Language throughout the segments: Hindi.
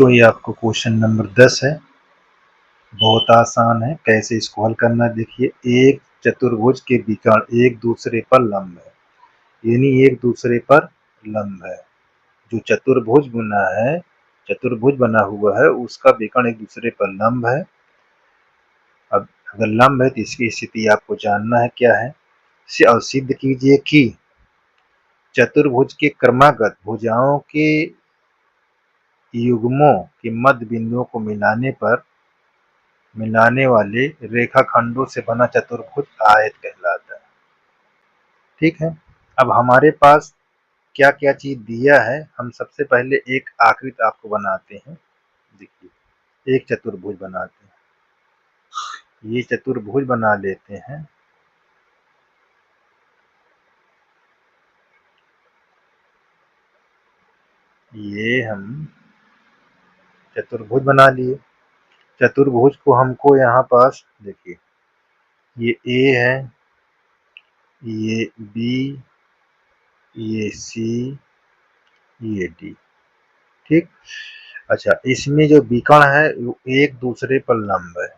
तो ये आपको क्वेश्चन नंबर 10 है। बहुत आसान है, कैसे इसको हल करना है। देखिए, एक चतुर्भुज के विकर्ण एक दूसरे पर लंब है, यानी एक दूसरे पर लंब है। जो चतुर्भुज बना हुआ है उसका विकर्ण एक दूसरे पर लंब है। अब अगर लंब है तो इसकी स्थिति आपको जानना है क्या है। और सिद्ध कीजिए कि चतुर्भुज के क्रमागत भुजाओं के युग्मों के मध्य बिंदुओं को मिलाने वाले रेखाखंडों से बना चतुर्भुज आयत कहलाता है। ठीक है, अब हमारे पास क्या क्या चीज दिया है। हम सबसे पहले एक आकृति आपको बनाते हैं। देखिए, एक चतुर्भुज बनाते हैं। ये चतुर्भुज बना लेते हैं। ये हम चतुर्भुज बना लिए। चतुर्भुज को हमको यहाँ पास देखिए, ये ए है, ये बी, ये सी, ये डी। ठीक, अच्छा, इसमें जो विकर्ण है वो एक दूसरे पर लंब है।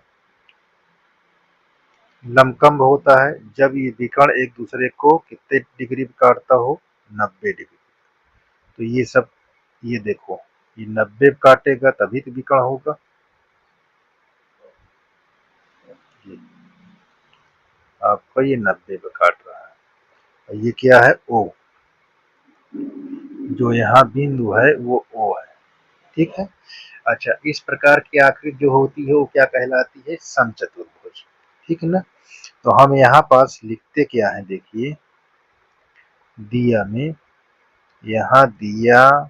लंब कब होता है? जब ये विकर्ण एक दूसरे को कितने डिग्री पे काटता हो? 90 डिग्री। तो ये सब, ये देखो, ये 90 पे काटेगा तभी तो विकर्ण होगा। आपका ये 90 पे काट रहा है। ये क्या है? ओ। जो यहाँ बिंदु है वो ओ है। ठीक है, अच्छा, इस प्रकार की आकृति जो होती है वो क्या कहलाती है? समचतुर्भुज। ठीक है ना। तो हम यहाँ पास लिखते क्या है, देखिए, दिया में यहाँ दिया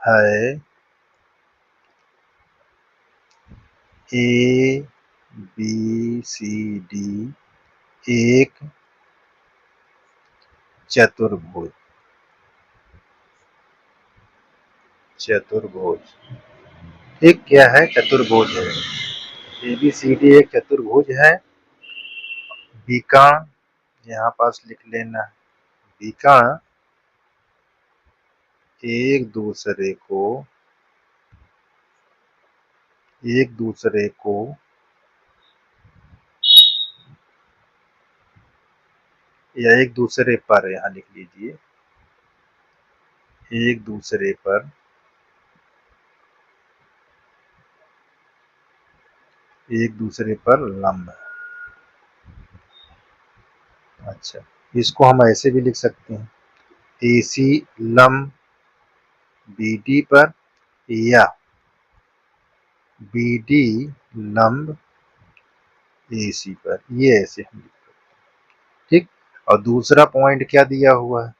है ए बी सी डी एक चतुर्भुज। एक क्या है? चतुर्भुज है। ए बी सी डी एक चतुर्भुज है। विकर्ण यहाँ पास लिख लेना है। विकर्ण एक दूसरे को या एक दूसरे पर, यहाँ लिख लीजिए, एक दूसरे पर लंब है। अच्छा, इसको हम ऐसे भी लिख सकते हैं, AC लंब BD पर, या BD लंब AC पर। ये ऐसे हम लिख सकते हैं। ठीक, और दूसरा पॉइंट क्या दिया हुआ है?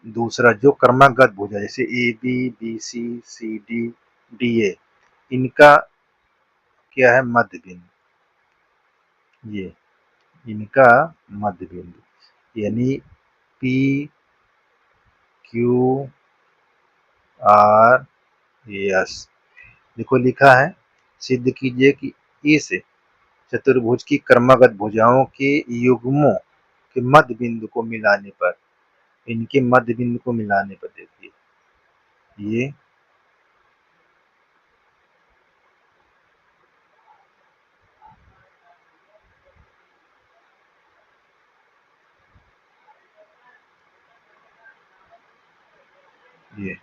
दूसरा जो क्रमागत भुजा, जैसे AB BC CD DA, इनका क्या है? मध्य बिंदु। ये इनका मध्य बिंदु, यानी P Q R S। देखो लिखा है, सिद्ध कीजिए कि इस चतुर्भुज की क्रमागत भुजाओं के युग्मों के मध्य बिंदु को मिलाने पर, इनके मध्य बिंदु को मिलाने पर, देखिए ये ये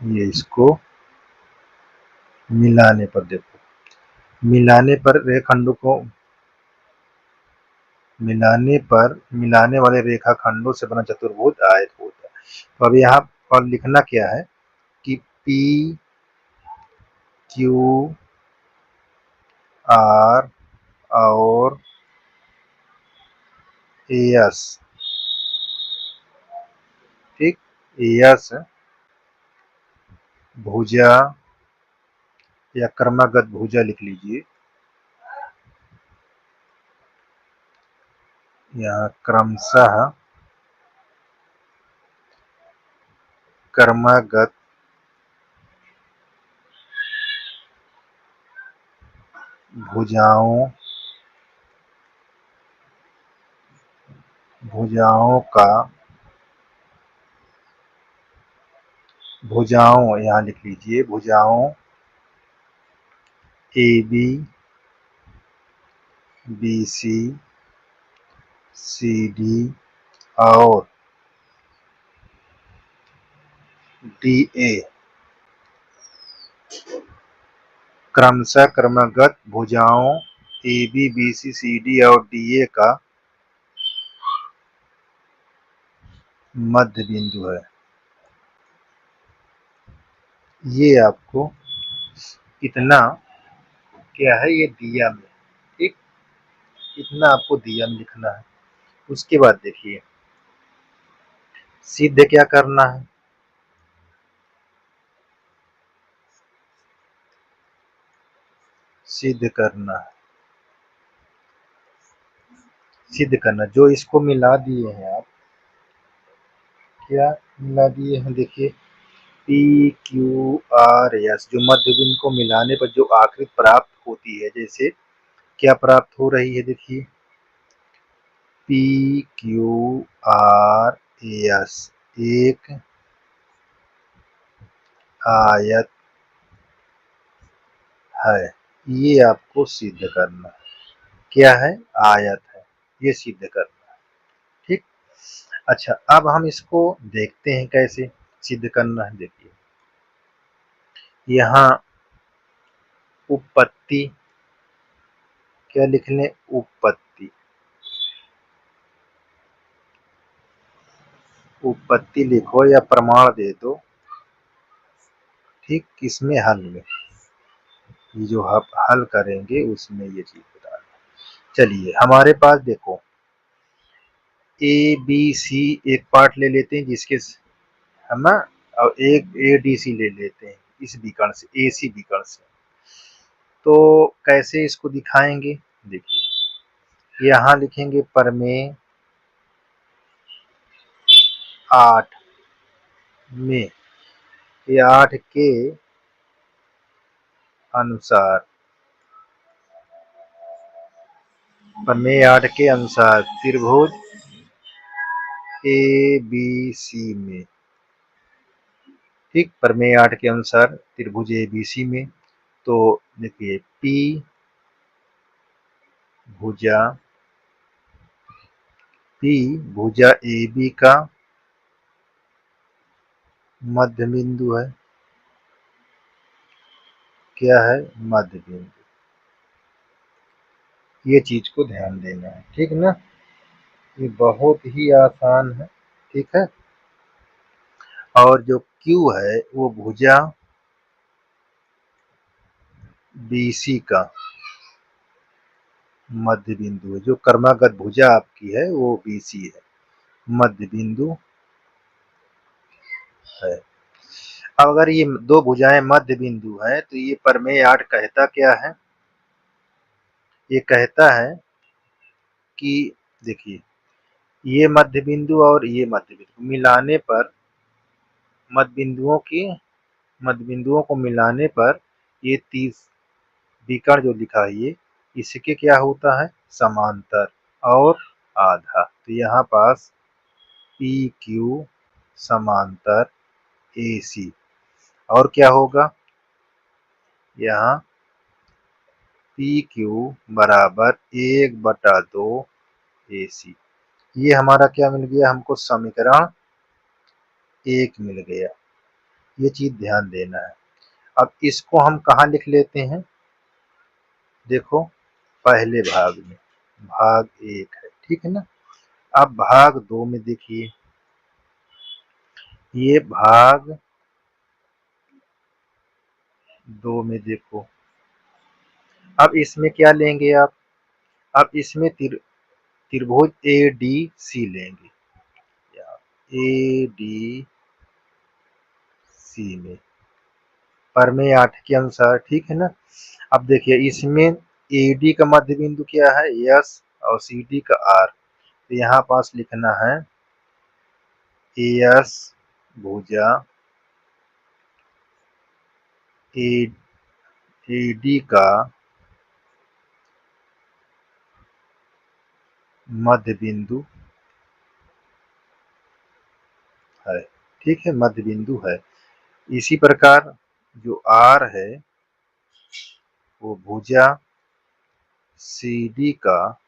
ये इसको मिलाने पर, देखो, मिलाने पर रेखाखंडों को मिलाने वाले रेखाखंडों से बना चतुर्भुज आयत होता है। तो अब यहाँ पर लिखना क्या है कि P Q R और AS, ठीक, AS भुजा या क्रमागत भुजा लिख लीजिए। यहाँ क्रमशः क्रमागत भुजाओं यहाँ लिख लीजिए, भुजाओं AB BC CD और DA क्रमशः क्रमागत भुजाओं AB BC CD और DA का मध्य बिंदु है। ये आपको इतना क्या है, ये दिया में, ठीक, इतना आपको दिया में लिखना है। उसके बाद देखिए सिद्ध क्या करना है, सिद्ध करना जो इसको मिला दिए हैं आप, क्या मिला दिए हैं, देखिए PQRS जो मध्य बिंदु को मिलाने पर जो आकृति प्राप्त होती है, जैसे क्या प्राप्त हो रही है, देखिए PQRS एक आयत है। ये आपको सिद्ध करना है, क्या है, आयत है, ये सिद्ध करना है, ठीक। अच्छा, अब हम इसको देखते हैं कैसे सिद्ध करना है। देखिए यहाँ उपपत्ति, क्या लिख लें, उपपत्ति लिखो या प्रमाण दे दो, ठीक, किसमें, हल में, ये जो आप हल करेंगे उसमें ये चीज बता दें। चलिए हमारे पास देखो ABC एक पार्ट ले लेते हैं जिसके, है ना, और एक ADC ले लेते हैं इस विकर्ण से, AC विकर्ण से। तो कैसे इसको दिखाएंगे, देखिए यहाँ लिखेंगे प्रमेय 8 में, ये 8 के अनुसार, प्रमेय 8 के अनुसार त्रिभुज ABC में, ठीक, प्रमेय 8 के अनुसार त्रिभुज ABC में, तो देखिए P भुजा AB का मध्य बिंदु है, क्या है, मध्य बिंदु, ये चीज को ध्यान देना है, ठीक ना, ये बहुत ही आसान है, ठीक है। और जो Q है वो भुजा BC का मध्य बिंदु है, जो क्रमागत भुजा आपकी है वो BC है, मध्य बिंदु है। अब अगर ये दो भुजाएं मध्य बिंदु है तो ये प्रमेय 8 कहता क्या है, ये कहता है कि देखिए ये मध्य बिंदु और ये मध्य बिंदु मिलाने पर, मध्य बिंदुओं को मिलाने पर ये 30 विकर्ण जो लिखा है ये, इसके क्या होता है, समांतर और आधा। तो यहाँ पास PQ समांतर AC, और क्या होगा, यहाँ PQ बराबर 1/2 AC। ये हमारा क्या मिल गया, हमको समीकरण 1 मिल गया, ये चीज ध्यान देना है। अब इसको हम कहाँ लिख लेते हैं, देखो पहले भाग में, भाग 1 है, ठीक है ना। अब भाग 2 में देखिए, ये भाग 2 में देखो, अब इसमें क्या लेंगे आप, अब इसमें त्रिभुज ADC लेंगे, ADC में प्रमेय 8 के अनुसार, ठीक है ना। अब देखिए इसमें AD का मध्य बिंदु क्या है, S, और CD का R, तो यहाँ पास लिखना है AS भुजा AD का मध्य बिंदु है। ठीक है, मध्य बिंदु है। इसी प्रकार जो R है वो भुजा CD का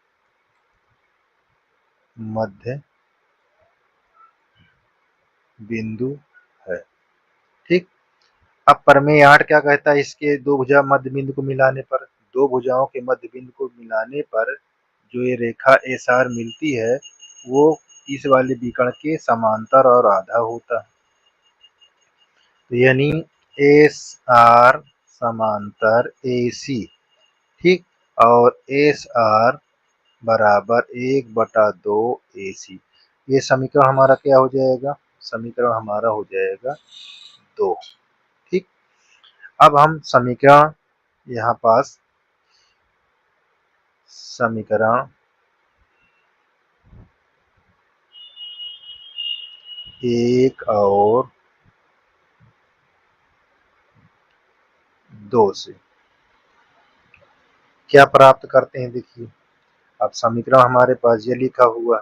मध्य बिंदु है। ठीक। अब प्रमेय 8 क्या कहता है, इसके दो भुजा मध्य बिंदु को मिलाने पर, दो भुजाओं के मध्य बिंदु को मिलाने पर जो ये रेखा SR मिलती है वो इस वाले विकर्ण के समांतर और आधा होता है। तो यानी SR समांतर AC, ठीक, और SR बराबर 1/2 AC। ये समीकरण हमारा क्या हो जाएगा, समीकरण हमारा हो जाएगा 2। ठीक। अब हम समीकरण यहाँ पास समीकरण 1 और 2 से क्या प्राप्त करते हैं, देखिए। अब समीकरण हमारे पास ये लिखा हुआ,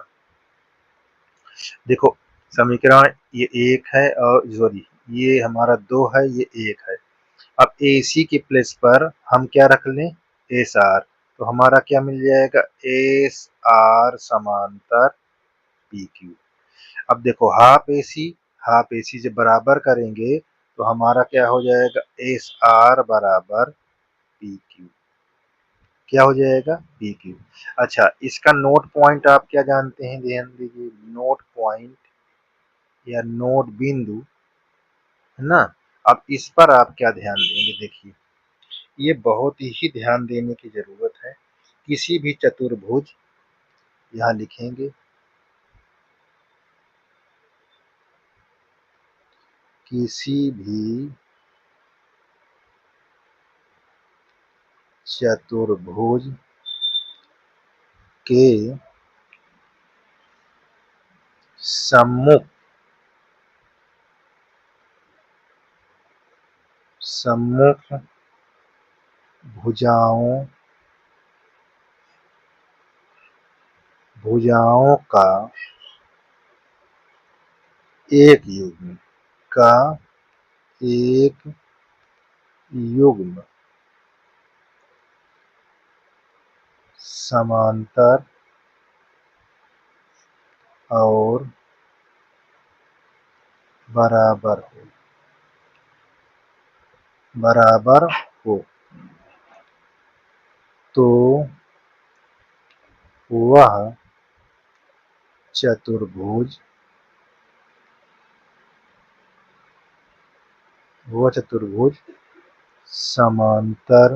देखो समीकरण ये 1 है और सॉरी ये हमारा 2 है, ये 1 है। अब AC के प्लेस पर हम क्या रख लें, SR, तो हमारा क्या मिल जाएगा, SR समांतर PQ। अब देखो हाफ AC से बराबर करेंगे तो हमारा क्या हो जाएगा, SR बराबर PQ। क्या हो जाएगा, PQ। अच्छा, इसका नोट पॉइंट आप क्या जानते हैं, ध्यान दीजिए, नोट पॉइंट या नोट बिंदु है ना। अब इस पर आप क्या ध्यान देंगे, देखिए ये बहुत ही ध्यान देने की जरूरत है। किसी भी चतुर्भुज, यहाँ लिखेंगे किसी भी चतुर्भुज के सम्मुख भुजाओं का एक युग्म का एक युग्म समांतर और बराबर हो तो वह चतुर्भुज समांतर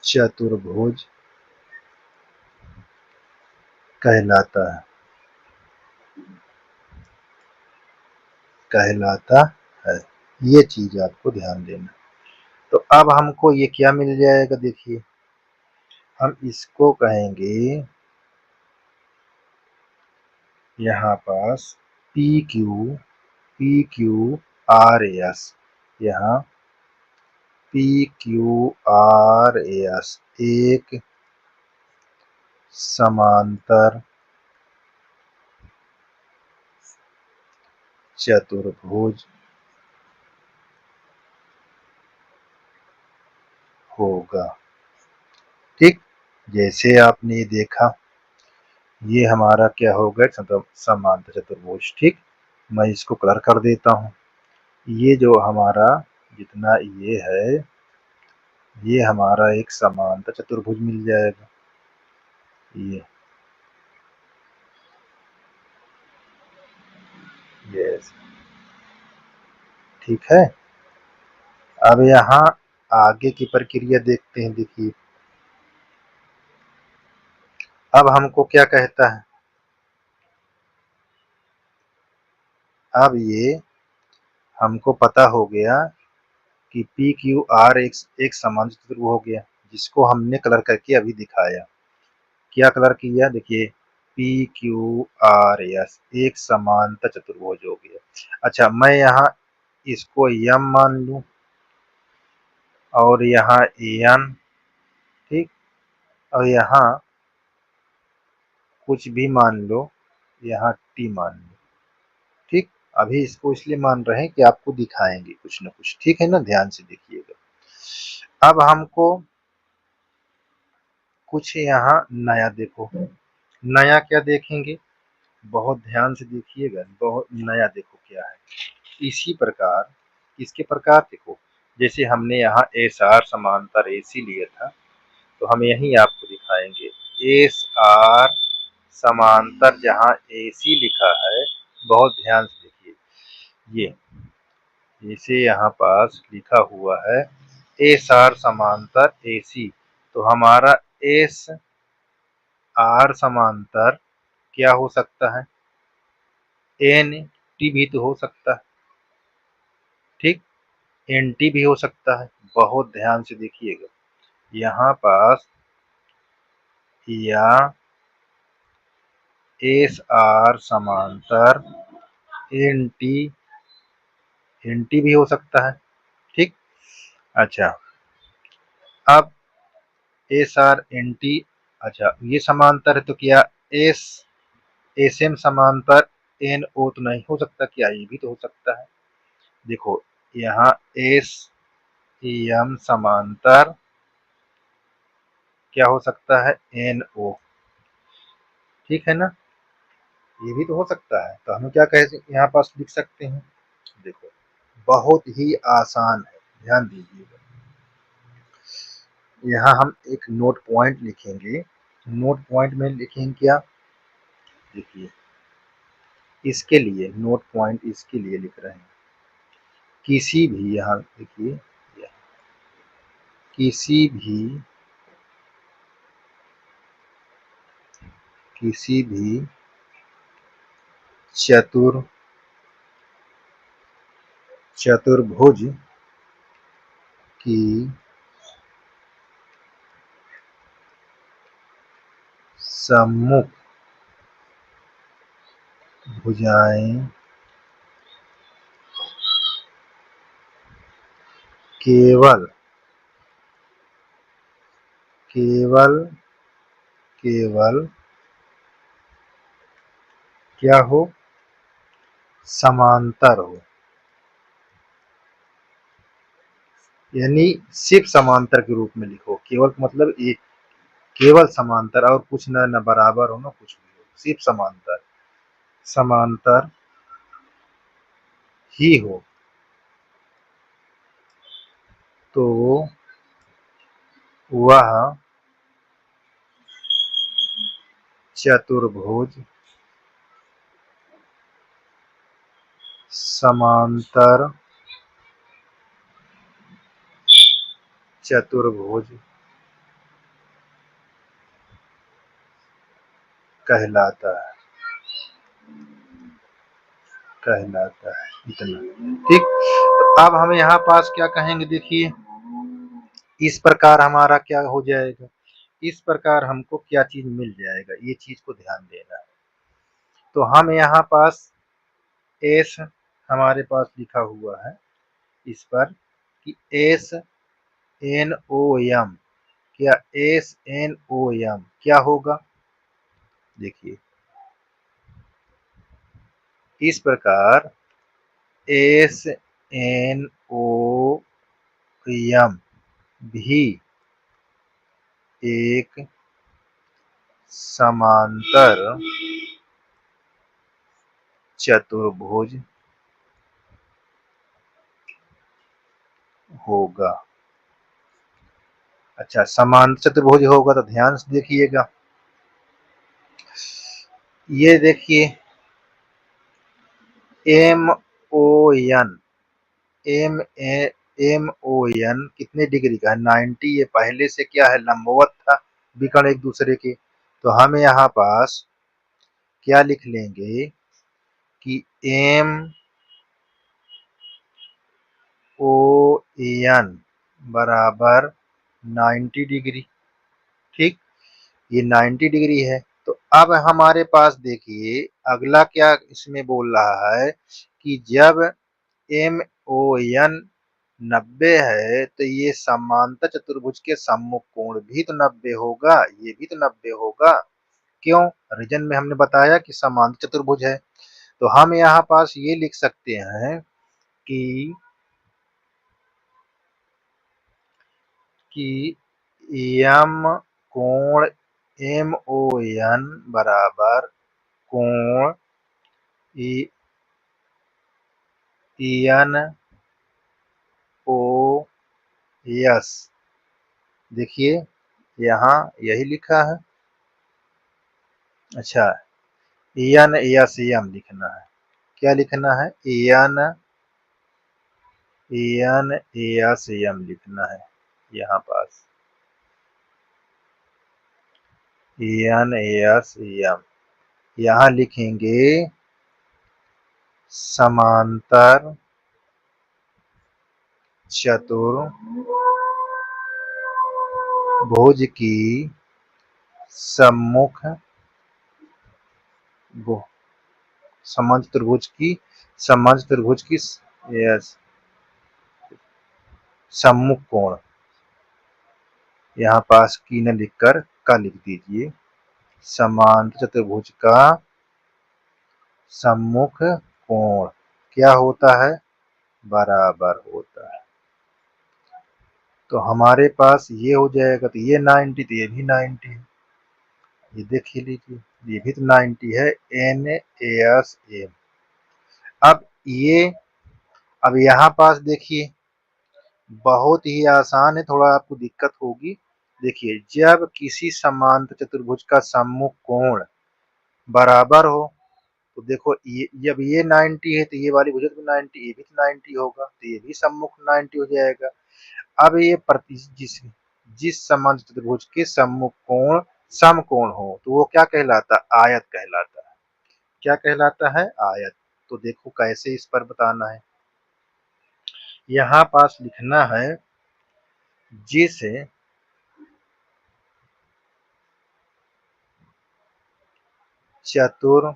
चतुर्भुज कहलाता है। ये चीज आपको ध्यान देना। तो अब हमको ये क्या मिल जाएगा, देखिए हम इसको कहेंगे यहाँ पास PQRS, यहाँ PQRS एक समांतर चतुर्भुज होगा। ठीक, जैसे आपने देखा ये हमारा क्या हो गया, समांतर चतुर्भुज। ठीक, मैं इसको कलर कर देता हूँ। ये जो हमारा जितना ये है, ये हमारा एक समांतर चतुर्भुज मिल जाएगा। ये यस, ठीक है। अब यहाँ आगे की प्रक्रिया देखते हैं, देखिए अब हमको क्या कहता है, अब ये हमको पता हो गया कि PQR एक समांतर चतुर्भुज हो गया, जिसको हमने कलर करके अभी दिखाया। क्या कलर किया, देखिए PQRS एक समांतर चतुर्भुज हो गया। अच्छा, मैं यहाँ इसको m मान लूं और यहाँ n, ठीक, और यहाँ कुछ भी मान लो, यहाँ t मान लो, ठीक। अभी इसको इसलिए मान रहे हैं कि आपको दिखाएंगे कुछ न कुछ, ठीक है ना, ध्यान से देखिएगा। अब हमको कुछ यहाँ नया देखो, नया क्या देखेंगे, बहुत ध्यान से देखिएगा, बहुत नया देखो क्या है। इसी प्रकार इसके प्रकार देखो, जैसे हमने यहाँ एस आर समांतर AC लिया था, तो हम यहीं आपको दिखाएंगे एस आर समांतर जहाँ AC लिखा है, बहुत ध्यान से देखिए, ये जैसे यहाँ पास लिखा हुआ है एस आर समांतर AC, तो हमारा एस आर समांतर क्या हो सकता है, एन टी भी तो हो सकता है, ठीक, एन टी भी हो सकता है। बहुत ध्यान से देखिएगा, यहाँ पास या एस आर समांतर एन टी भी हो सकता है, ठीक। अच्छा, अब एस आर एन टी, अच्छा ये समांतर है, तो क्या एस एस एम समांतर एन ओ तो नहीं हो सकता, क्या ये भी तो हो सकता है। देखो यहाँ एस एम समांतर क्या हो सकता है, एन ओ, ठीक है ना, ये भी तो हो सकता है। तो हमें क्या कह यहाँ पास लिख सकते हैं, देखो बहुत ही आसान है, ध्यान दीजिएगा। यहाँ हम एक नोट पॉइंट लिखेंगे, नोट पॉइंट में लिखेंगे क्या, देखिए इसके लिए नोट पॉइंट इसके लिए लिख रहे हैं, किसी भी, यहाँ देखिए किसी भी चतुर्भुज की सम्मुख भुजाएं केवल क्या हो, समांतर हो, यानी सिर्फ समांतर के रूप में लिखो। केवल मतलब एक, केवल समांतर, और कुछ न बराबर हो, ना कुछ भी हो, सिर्फ समांतर, समांतर ही हो, तो वह चतुर्भुज समांतर चतुर्भुज कहलाता है, इतना, ठीक। तो अब हम यहाँ पास क्या कहेंगे, देखिए इस प्रकार हमारा क्या हो जाएगा, इस प्रकार हमको क्या चीज मिल जाएगा, ये चीज को ध्यान देना है। तो हम यहाँ पास एस हमारे पास लिखा हुआ है इस पर कि एस एन ओ एम, क्या एस एन ओ एम क्या होगा, देखिए इस प्रकार एस एन ओ एम भी एक समांतर चतुर्भुज होगा। अच्छा, समांतर चतुर्भुज होगा, तो ध्यान से देखिएगा, ये देखिए M O N, M O N कितने डिग्री का है, 90। ये पहले से क्या है, लंबवत था, विकर्ण एक दूसरे के। तो हम यहाँ पास क्या लिख लेंगे कि एम ओ एन बराबर 90 डिग्री, ठीक, ये 90 डिग्री है। तो अब हमारे पास देखिए अगला क्या इसमें बोल रहा है कि जब एम ओ एन 90 है तो ये समांतर चतुर्भुज के सम्मुख कोण भी तो 90 होगा, ये भी तो 90 होगा। क्यों? रीजन में हमने बताया कि समांतर चतुर्भुज है, तो हम यहाँ पास ये लिख सकते हैं कि एम कोण MON बराबर कोण ENOS। देखिए यहाँ यही लिखा है। अच्छा, ENOSM लिखना है। क्या लिखना है? ENOSM लिखना है यहाँ पास। ENOSM यहाँ लिखेंगे समांतर चतुर्भुज की सम्मुख समांतर त्रिभुज की यस सम्मुख कोण, यहाँ पास की न लिखकर का लिख दीजिए। समांतर चतुर्भुज का सम्मुख कोण क्या होता है? बराबर होता है। तो हमारे पास ये हो जाएगा, तो ये 90 तो ये भी 90 है। ये देख लीजिए, ये भी तो 90 है। NASM। अब यहाँ पास देखिए, बहुत ही आसान है, थोड़ा आपको दिक्कत होगी। देखिए, जब किसी समांतर चतुर्भुज का सम्मुख कोण बराबर हो, तो देखो ये जब ये 90 है तो ये वाली भुजा भी 90, ये भी 90 होगा, तो ये भी सम्मुख 90 हो जाएगा। अब ये जिस समांतर चतुर्भुज के सम्मुख कोण समकोण हो तो वो क्या कहलाता है? आयत कहलाता है। क्या कहलाता है? आयत। तो देखो कैसे इस पर बताना है। यहाँ पास लिखना है जिस चतुर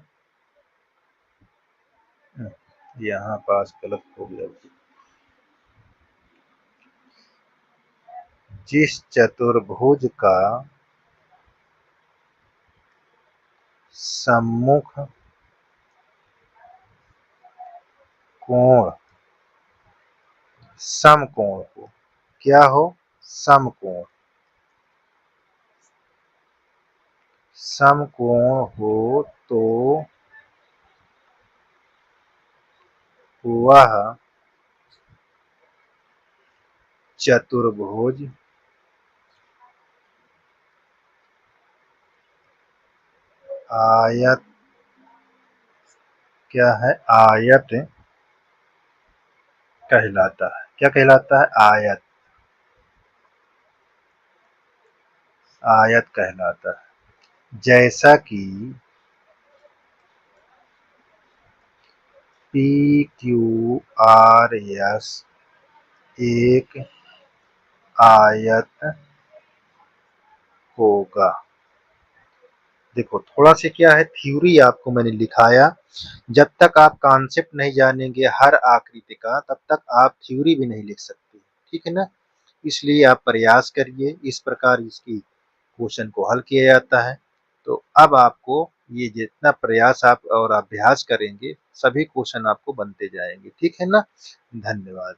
यहाँ पास गलत हो गया। जिस चतुर्भुज का सम्मुख कोण समकोण हो। क्या हो? समकोण। समकोण हो तो वह चतुर्भुज आयत क्या है? आयत कहलाता है। क्या कहलाता है? आयत। आयत कहलाता है। जैसा कि PQRS एक आयत होगा। देखो थोड़ा सा क्या है, थ्योरी आपको मैंने लिखाया। जब तक आप कॉन्सेप्ट नहीं जानेंगे हर आकृति का, तब तक आप थ्योरी भी नहीं लिख सकते। ठीक है ना? इसलिए आप प्रयास करिए, इस प्रकार इसकी क्वेश्चन को हल किया जाता है। तो अब आपको ये जितना प्रयास आप और अभ्यास करेंगे, सभी क्वेश्चन आपको बनते जाएंगे। ठीक है ना? धन्यवाद।